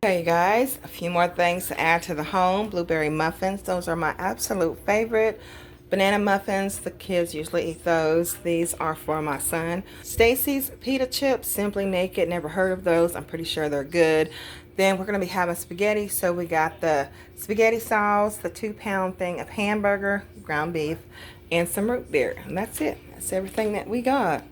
Okay, you guys, a few more things to add to the home. Blueberry muffins, those are my absolute favorite. Banana muffins, the kids usually eat those. These are for my son. Stacy's pita chips, Simply Naked, never heard of those. I'm pretty sure they're good. Then we're going to be having spaghetti, so we got the spaghetti sauce, the 2-pound thing of hamburger, ground beef, and some root beer. And that's it. That's everything that we got.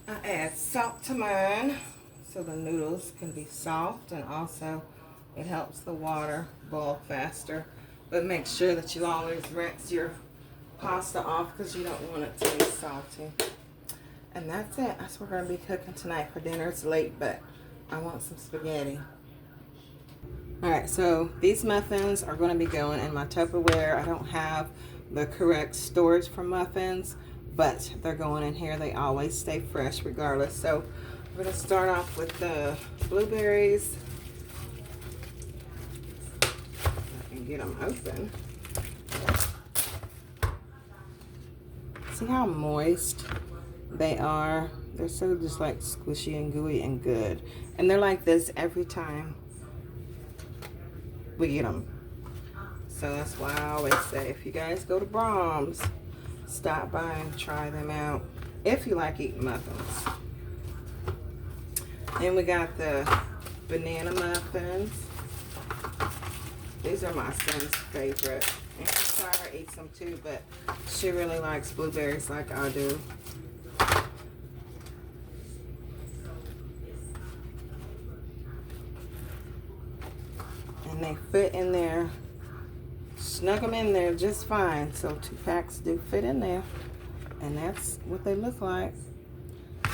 I add salt to mine so the noodles can be soft, and also it helps the water boil faster. But make sure that you always rinse your pasta off because you don't want it to be salty. And that's it. That's what we're going to be cooking tonight for dinner. It's late, but I want some spaghetti. Alright, so these muffins are going to be going in my Tupperware. I don't have the correct storage for muffins, but they're going in here. They always stay fresh regardless. So we're going to start off with the blueberries. I can get them open. See how moist they are? They're so just like squishy and gooey and good. And they're like this every time we get them. So that's why I always say, if you guys go to Brahms, stop by and try them out if you like eating muffins. Then we got the banana muffins. These are my son's favorite. And Sarah eats them too, but she really likes blueberries like I do. And they fit in there. Snug them in there just fine. So 2 packs do fit in there. And that's what they look like.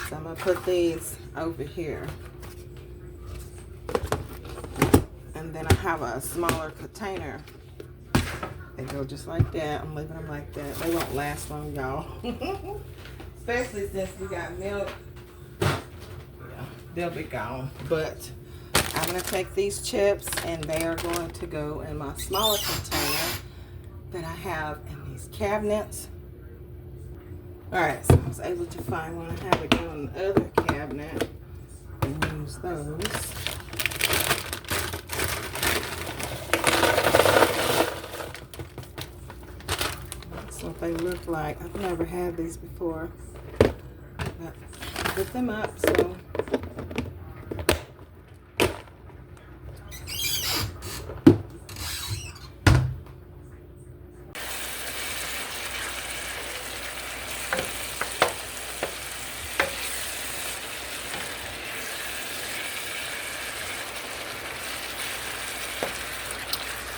So I'm going to put these over here. And then I have a smaller container. They go just like that. I'm leaving them like that. They won't last long, y'all. Especially since we got milk. Yeah, they'll be gone. But I'm going to take these chips and they are going to go in my smaller container that I have in these cabinets. Alright, so I was able to find one. I have it down in the other cabinet and use those. That's what they look like. I've never had these before. But I put them up, so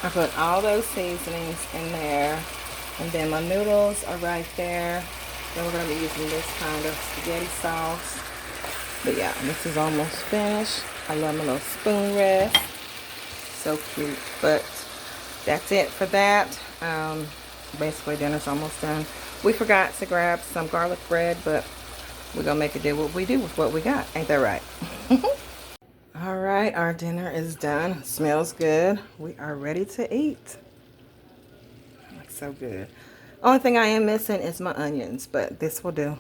I put all those seasonings in there, and then my noodles are right there. Then we're going to be using this kind of spaghetti sauce. But yeah, this is almost finished. I love my little spoon rest. So cute. But that's it for that. Basically, dinner's almost done. We forgot to grab some garlic bread, but we're going to make it do what we do with what we got. Ain't that right? Alright, our dinner is done. It smells good. We are ready to eat. Looks so good. Only thing I am missing is my onions, but this will do.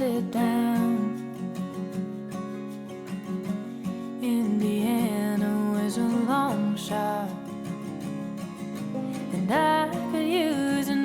sit down. Indiana was a long shot, and I could use an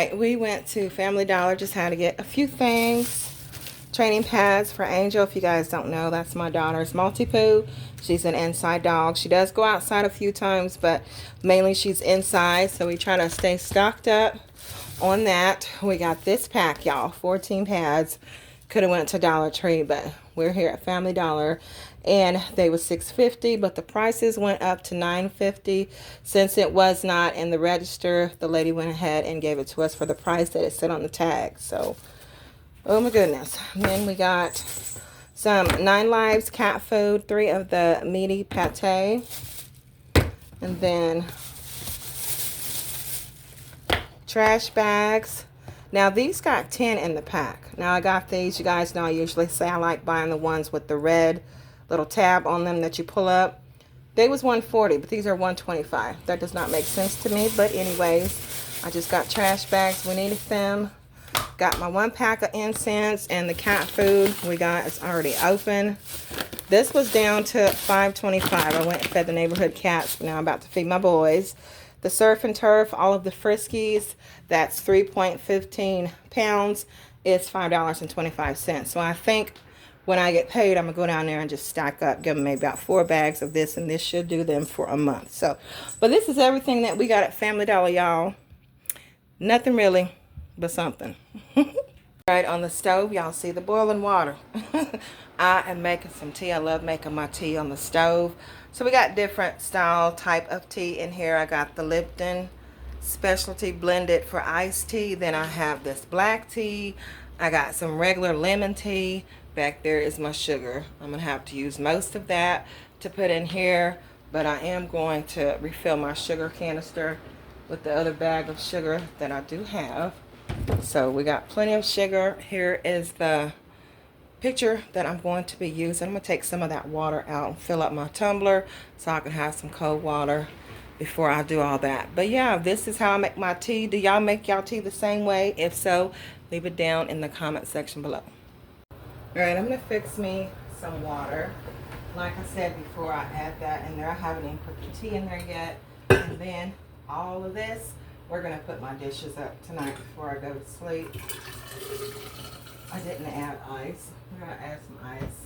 right, we went to Family Dollar, just had to get a few things. Training pads for Angel. If you guys don't know, that's my daughter's multi-poo. She's an inside dog. She does go outside a few times, but mainly she's inside, so we try to stay stocked up on that. We got this pack, y'all, 14 pads. Could have went to Dollar Tree, but we're here at Family Dollar, and they were $6.50, but the prices went up to $9.50. Since it was not in the register, the lady went ahead and gave it to us for the price that it said on the tag. So, oh my goodness. And then we got some 9 Lives cat food, 3 of the meaty pate, and then trash bags. Now these got 10 in the pack. Now I got these. You guys know I usually say I like buying the ones with the red little tab on them that you pull up. They was $140, but these are $125. That does not make sense to me, but anyways, I just got trash bags. We needed them. Got my 1 pack of incense, and the cat food we got is already open. This was down to $5.25. I went and fed the neighborhood cats, but now I'm about to feed my boys. The Surf and Turf, all of the Friskies, that's 3.15 pounds, is $5.25. So I think when I get paid, I'm going to go down there and just stack up, give them maybe about 4 bags of this, and this should do them for a month. So, but this is everything that we got at Family Dollar, y'all. Nothing really, but something. Right on the stove, y'all see the boiling water. I am making some tea. I love making my tea on the stove. So we got different style type of tea in here. I got the Lipton specialty blended for iced tea. Then I have this black tea. I got some regular lemon tea. Back there is my sugar. I'm going to have to use most of that to put in here. But I am going to refill my sugar canister with the other bag of sugar that I do have. So we got plenty of sugar. Here is the pitcher that I'm going to be using. I'm going to take some of that water out and fill up my tumbler so I can have some cold water before I do all that. But yeah, this is how I make my tea. Do y'all make y'all tea the same way? If so, leave it down in the comment section below. Alright, I'm going to fix me some water. Like I said before, I add that in there. I haven't even put the tea in there yet. And then all of this, we're going to put my dishes up tonight before I go to sleep. I didn't add ice. I'm going to add some ice.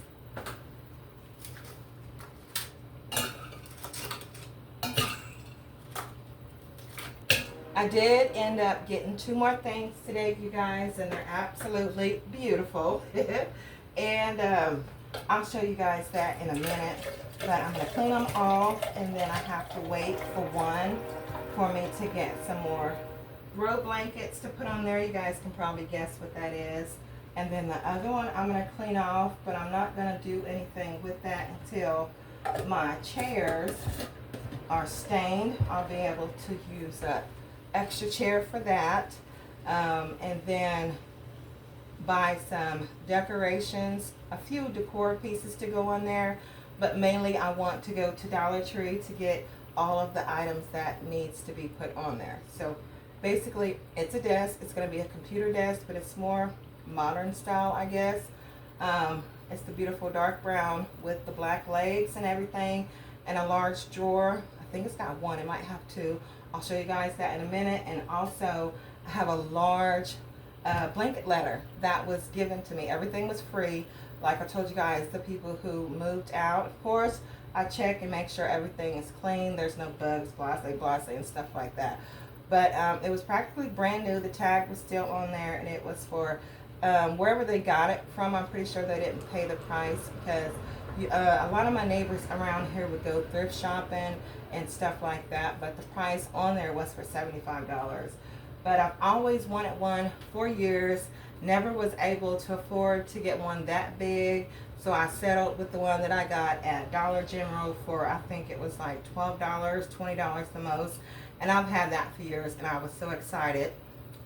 I did end up getting 2 more things today, you guys, and they're absolutely beautiful. And I'll show you guys that in a minute. But I'm going to clean them off, and then I have to wait for one for me to get some more throw blankets to put on there. You guys can probably guess what that is. And then the other one I'm going to clean off, but I'm not going to do anything with that until my chairs are stained. I'll be able to use an extra chair for that. And then buy some decorations, a few decor pieces to go on there. But mainly I want to go to Dollar Tree to get all of the items that needs to be put on there. So basically it's a desk. It's going to be a computer desk, but it's more modern style, I guess. It's the beautiful dark brown with the black legs and everything, and a large drawer. I think it's got 1. It might have 2. I'll show you guys that in a minute. And also I have a large blanket letter that was given to me. Everything was free. Like I told you guys, the people who moved out, of course, I check and make sure everything is clean. There's no bugs, blase, and stuff like that. But it was practically brand new. The tag was still on there, and it was for wherever they got it from. I'm pretty sure they didn't pay the price, because a lot of my neighbors around here would go thrift shopping and stuff like that. But the price on there was for $75. But I've always wanted one for years. Never was able to afford to get one that big. So I settled with the one that I got at Dollar General for, I think it was like $12, $20 the most. And I've had that for years, and I was so excited.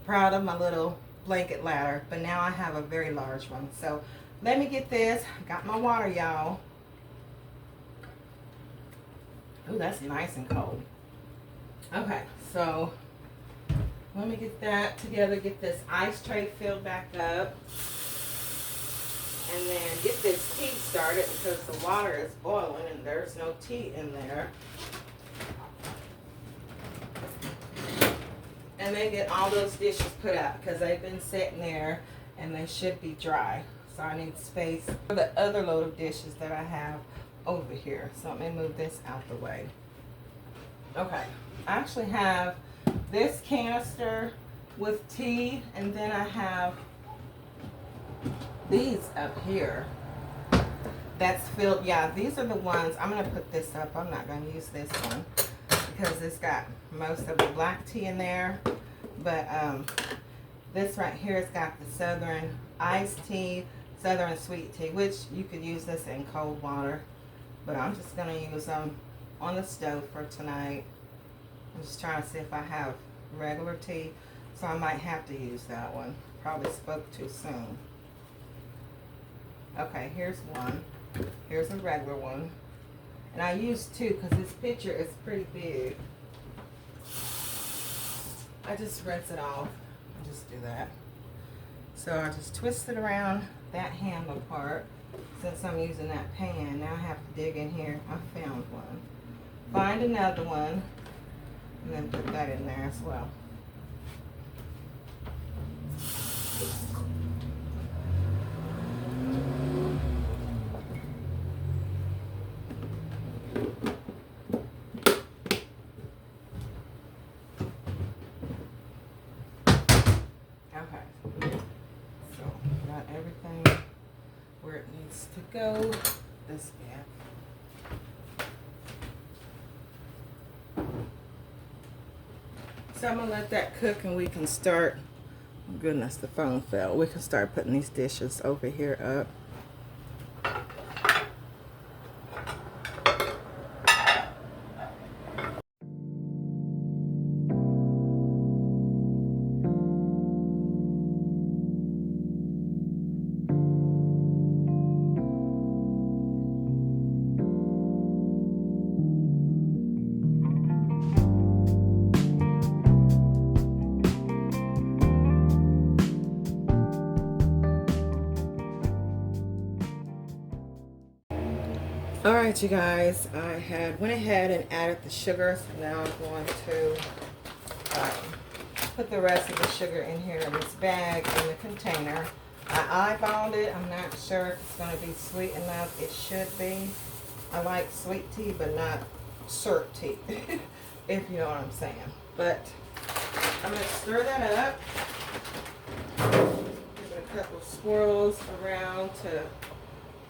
Proud of my little blanket ladder. But now I have a very large one. So let me get this. Got my water, y'all. Oh, that's nice and cold. Okay, so let me get that together, get this ice tray filled back up, and then get this tea started, because the water is boiling and there's no tea in there. And and then get all those dishes put out because they've been sitting there and they should be dry. So I need space for the other load of dishes that I have over here. So let me move this out the way. Okay, I actually have this canister with tea, and then I have these up here that's filled. Yeah, these are the ones. I'm going to put this up. I'm not going to use this one because it's got most of the black tea in there. But this right here has got the Southern iced tea, Southern sweet tea, which you could use this in cold water. But I'm just going to use them on the stove for tonight. I'm just trying to see if I have regular tea. So I might have to use that one. Probably spoke too soon. Okay, here's one. Here's a regular one. And I used two because this picture is pretty big. I just rinse it off. I just do that. So I just twist it around that handle part. Since I'm using that pan, now I have to dig in here. I found one. Find another one. And then put that in there as well. To go this gap. So I'm gonna let that cook and we can start. Oh goodness, the phone fell. We can start putting these dishes over here up. Alright, you guys, I went ahead and added the sugar, so now I'm going to put the rest of the sugar in here in this bag in the container. I eyeballed it. I'm not sure if it's going to be sweet enough. It should be. I like sweet tea, but not syrup tea, if you know what I'm saying. But I'm going to stir that up. Give it a couple of swirls around to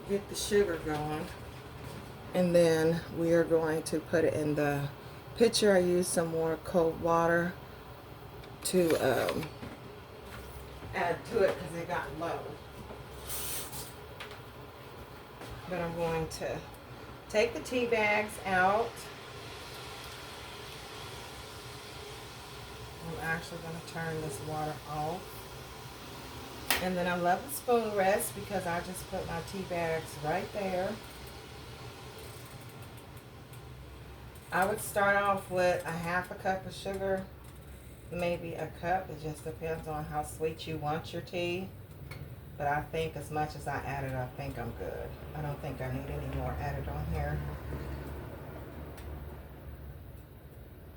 get the sugar going. And then we are going to put it in the pitcher. I used some more cold water to add to it because it got low. But I'm going to take the tea bags out. I'm actually going to turn this water off. And then I love the spoon rest because I just put my tea bags right there. I would start off with a half a cup of sugar, maybe a cup. It just depends on how sweet you want your tea. But I think as much as I added, I think I'm good. I don't think I need any more added on here.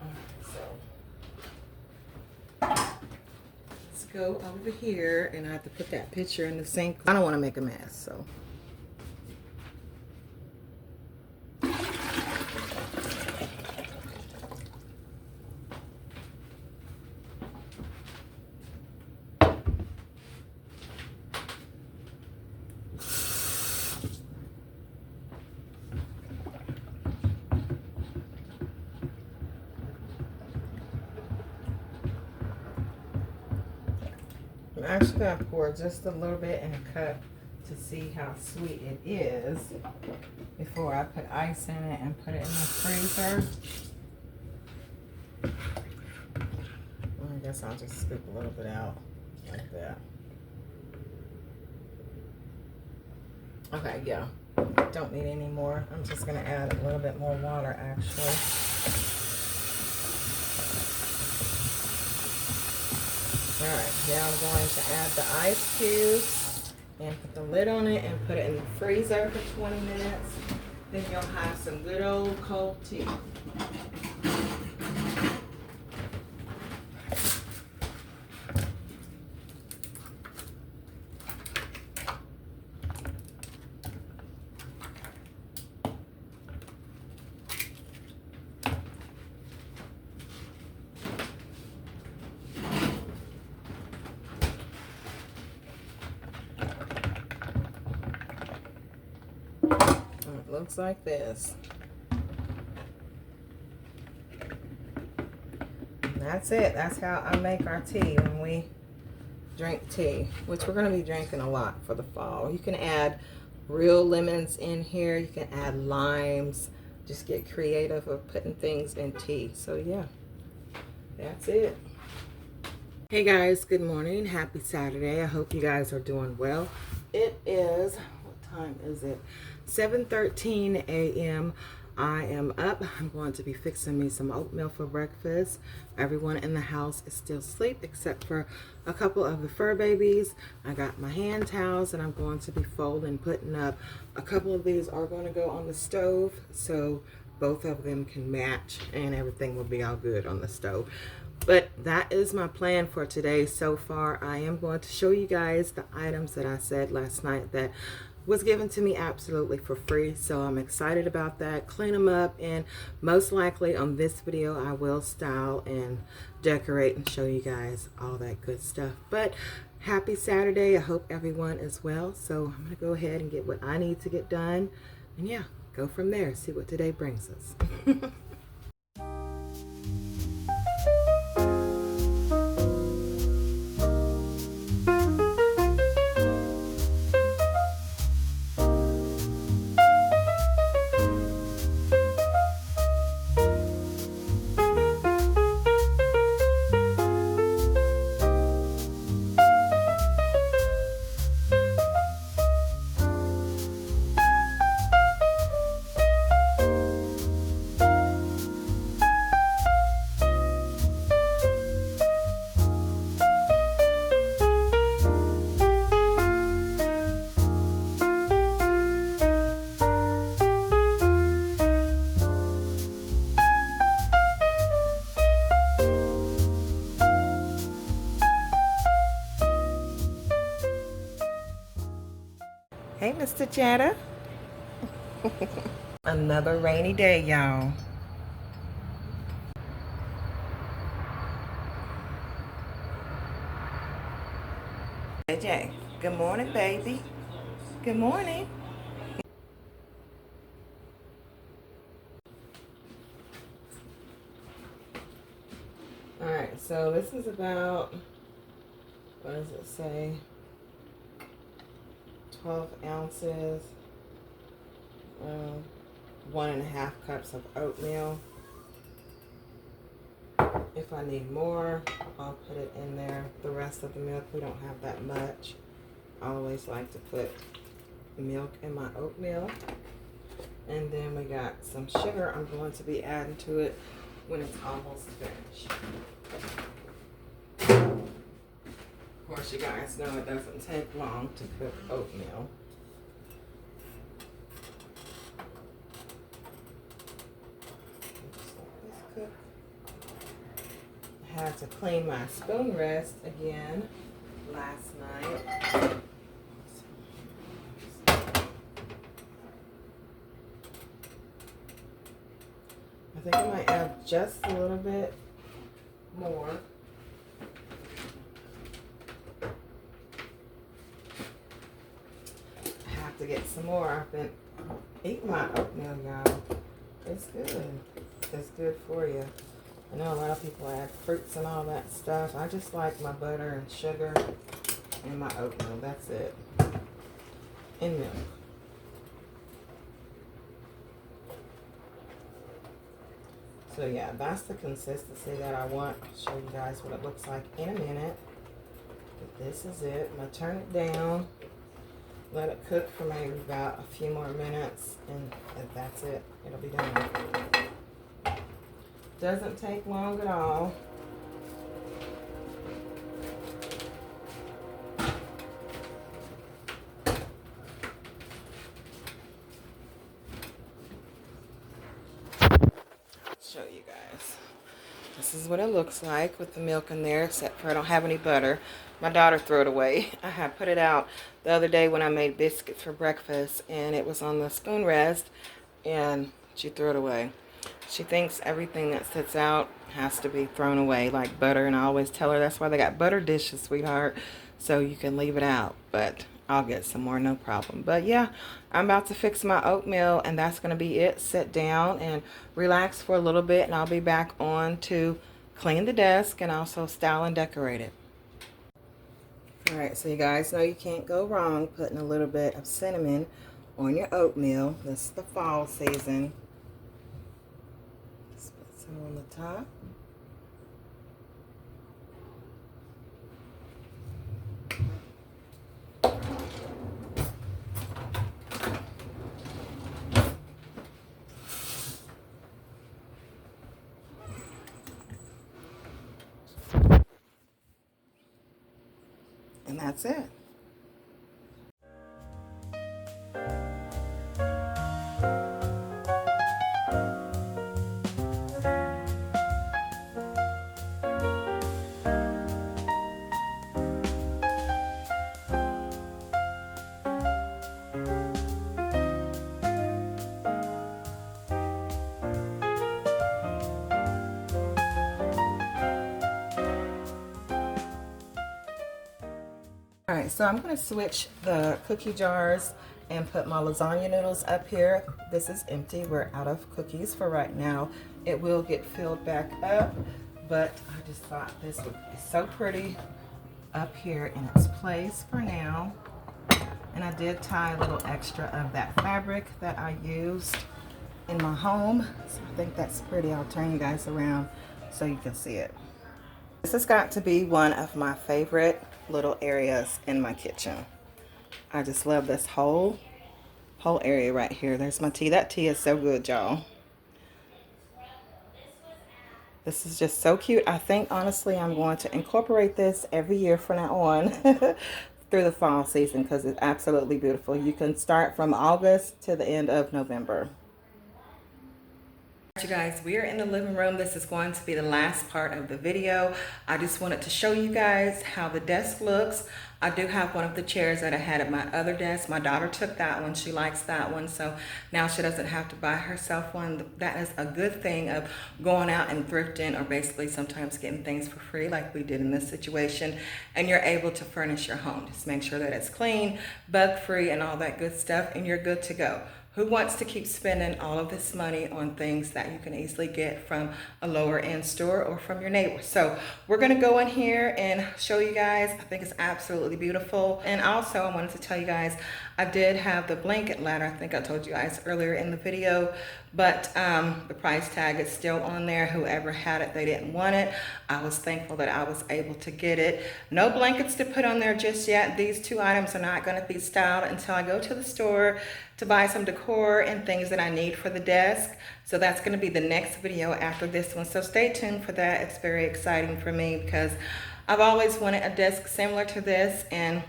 Alright, so let's go over here, and I have to put that pitcher in the sink. I don't want to make a mess, so. I'm actually going to pour just a little bit in a cup to see how sweet it is before I put ice in it and put it in the freezer. Well, I guess I'll just scoop a little bit out like that. Okay, yeah. Don't need any more. I'm just going to add a little bit more water actually. Alright, now I'm going to add the ice cubes and put the lid on it and put it in the freezer for 20 minutes. Then you'll have some good old cold tea. looks like this. And that's it. That's how I make our tea when we drink tea, which we're going to be drinking a lot for the fall. You can add real lemons in here. You can add limes. Just get creative of putting things in tea. So yeah, that's it. Hey guys, good morning. Happy Saturday. I hope you guys are doing well. It is, what time is it? 7:13 a.m. I am up. I'm going to be fixing me some oatmeal for breakfast. Everyone in the house is still asleep except for a couple of the fur babies. I got my hand towels and I'm going to be folding, putting up. A couple of these are going to go on the stove so both of them can match and everything will be all good on the stove. But that is my plan for today so far. I am going to show you guys the items that I said last night that was given to me absolutely for free. So I'm excited about that. Clean them up, and most likely on this video I will style and decorate and show you guys all that good stuff. But happy Saturday. I hope everyone is well. So I'm going to go ahead and get what I need to get done. And yeah, go from there. See what today brings us. Hey, Mr. Chatter. Another rainy day, y'all. AJ, good morning, baby. Good morning. Alright, so this is about, what does it say? 12 ounces, 1.5 cups of oatmeal. If I need more, I'll put it in there. The rest of the milk, we don't have that much. I always like to put milk in my oatmeal. And then we got some sugar I'm going to be adding to it when it's almost finished. Of course, you guys know it doesn't take long to cook oatmeal. I had to clean my spoon rest again last night. I think I might add just a little bit more. To get some more. I've been eating my oatmeal, y'all. It's good. It's good for you. I know a lot of people add fruits and all that stuff. I just like my butter and sugar and my oatmeal. That's it. And milk. So yeah, that's the consistency that I want. I'll show you guys what it looks like in a minute. But this is it. I'm going to turn it down. Let it cook for maybe about a few more minutes, and that's it. It'll be done. Doesn't take long at all. Show you guys. This is what it looks like with the milk in there, except for I don't have any butter. My daughter threw it away. I had put it out the other day when I made biscuits for breakfast, and it was on the spoon rest, and she threw it away. She thinks everything that sits out has to be thrown away, like butter, and I always tell her that's why they got butter dishes, sweetheart, so you can leave it out. But I'll get some more, no problem. But yeah, I'm about to fix my oatmeal, and that's going to be it. Sit down and relax for a little bit, and I'll be back on to clean the desk and also style and decorate it. All right, so you guys know you can't go wrong putting a little bit of cinnamon on your oatmeal. This is the fall season. Let's put some on the top. And that's it. All right, so I'm going to switch the cookie jars and put my lasagna noodles up here. This is empty. We're out of cookies for right now. It will get filled back up, but I just thought this would be so pretty up here in its place for now. And I did tie a little extra of that fabric that I used in my home. So I think that's pretty. I'll turn you guys around so you can see it. This has got to be one of my favorite little areas in my kitchen. I just love this whole area right here. There's my tea. That tea is so good, y'all. This is just so cute. I think honestly I'm going to incorporate this every year from now on through the fall season because it's absolutely beautiful. You can start from August to the end of November. You guys, we are in the living room. This is going to be the last part of the video. I just wanted to show you guys how the desk looks. I do have one of the chairs that I had at my other desk. My daughter took that one. She likes that one, so now she doesn't have to buy herself one. That is a good thing of going out and thrifting, or basically sometimes getting things for free like we did in this situation, and you're able to furnish your home. Just make sure that it's clean, bug free, and all that good stuff, and you're good to go. Who wants to keep spending all of this money on things that you can easily get from a lower end store or from your neighbor? So we're gonna go in here and show you guys. I think it's absolutely beautiful. And also I wanted to tell you guys, I did have the blanket ladder. I think I told you guys earlier in the video, but the price tag is still on there. Whoever had it, they didn't want it. I was thankful that I was able to get it. No blankets to put on there just yet. These two items are not gonna be styled until I go to the store to buy some decor and things that I need for the desk. So that's going to be the next video after this one. So stay tuned for that. It's very exciting for me because I've always wanted a desk similar to this, and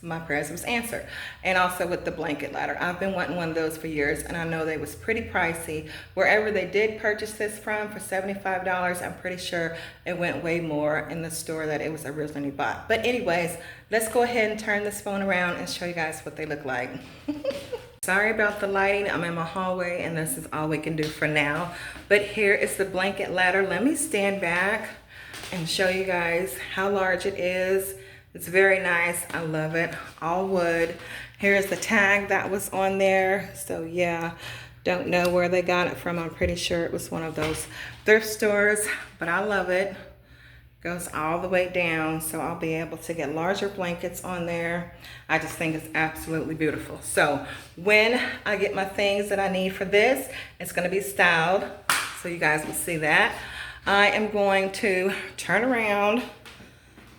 my prayers was answered. And also with the blanket ladder, I've been wanting one of those for years, and I know they was pretty pricey. Wherever they did purchase this from for $75, I'm pretty sure it went way more in the store that it was originally bought. But anyways, let's go ahead and turn this phone around and show you guys what they look like. Sorry about the lighting. I'm in my hallway and this is all we can do for now. But here is the blanket ladder. Let me stand back and show you guys how large it is. It's very nice. I love it. All wood. Here's the tag that was on there. So yeah, don't know where they got it from. I'm pretty sure it was one of those thrift stores, but I love it. Goes all the way down, so I'll be able to get larger blankets on there. I just think it's absolutely beautiful. So when I get my things that I need for this, it's going to be styled, so you guys will see that. I am going to turn around,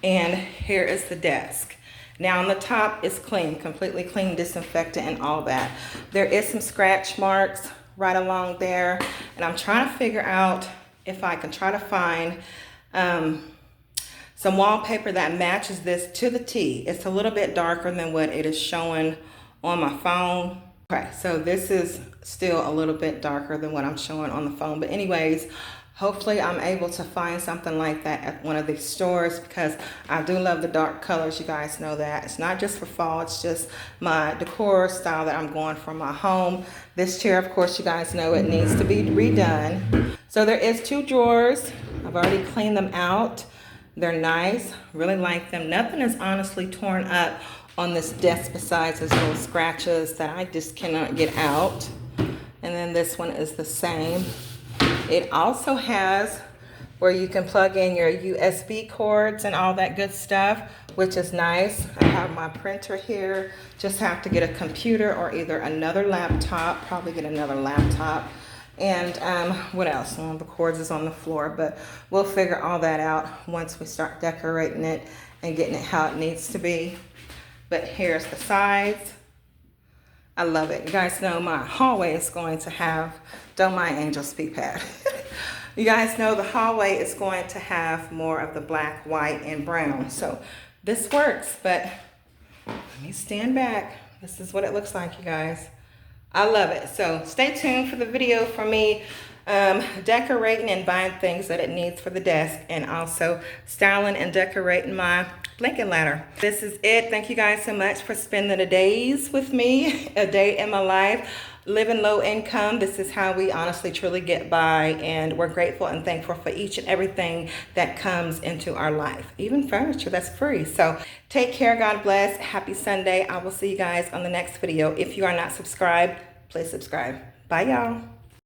and here is the desk. Now on the top is clean, completely clean, disinfectant and all that. There is some scratch marks right along there, and I'm trying to figure out if I can try to find some wallpaper that matches this to the T. It's a little bit darker than what it is showing on my phone. Okay, so this is still a little bit darker than what I'm showing on the phone. But anyways, hopefully I'm able to find something like that at one of these stores because I do love the dark colors. You guys know that. It's not just for fall, it's just my decor style that I'm going for my home. This chair, of course, you guys know it needs to be redone. So there is 2 drawers. I've already cleaned them out. They're nice, really like them. Nothing is honestly torn up on this desk besides those little scratches that I just cannot get out. And then this one is the same. It also has where you can plug in your USB cords and all that good stuff, which is nice. I have my printer here. Just have to get a computer or either another laptop, probably get another laptop. And what else? One of the cords is on the floor, but we'll figure all that out once we start decorating it and getting it how it needs to be. But here's the sides. I love it. You guys know my hallway is going to have, don't mind Angel's pee pad. You guys know the hallway is going to have more of the black, white, and brown. So this works, but let me stand back. This is what it looks like, you guys. I love it. So stay tuned for the video for me decorating and buying things that it needs for the desk, and also styling and decorating my blanket ladder. This is it. Thank you guys so much for spending the days with me, a day in my life, living low income. This is how we honestly truly get by, and we're grateful and thankful for each and everything that comes into our life, even furniture that's free. So take care. God bless. Happy Sunday. I will see you guys on the next video. If you are not subscribed, please subscribe. Bye, y'all.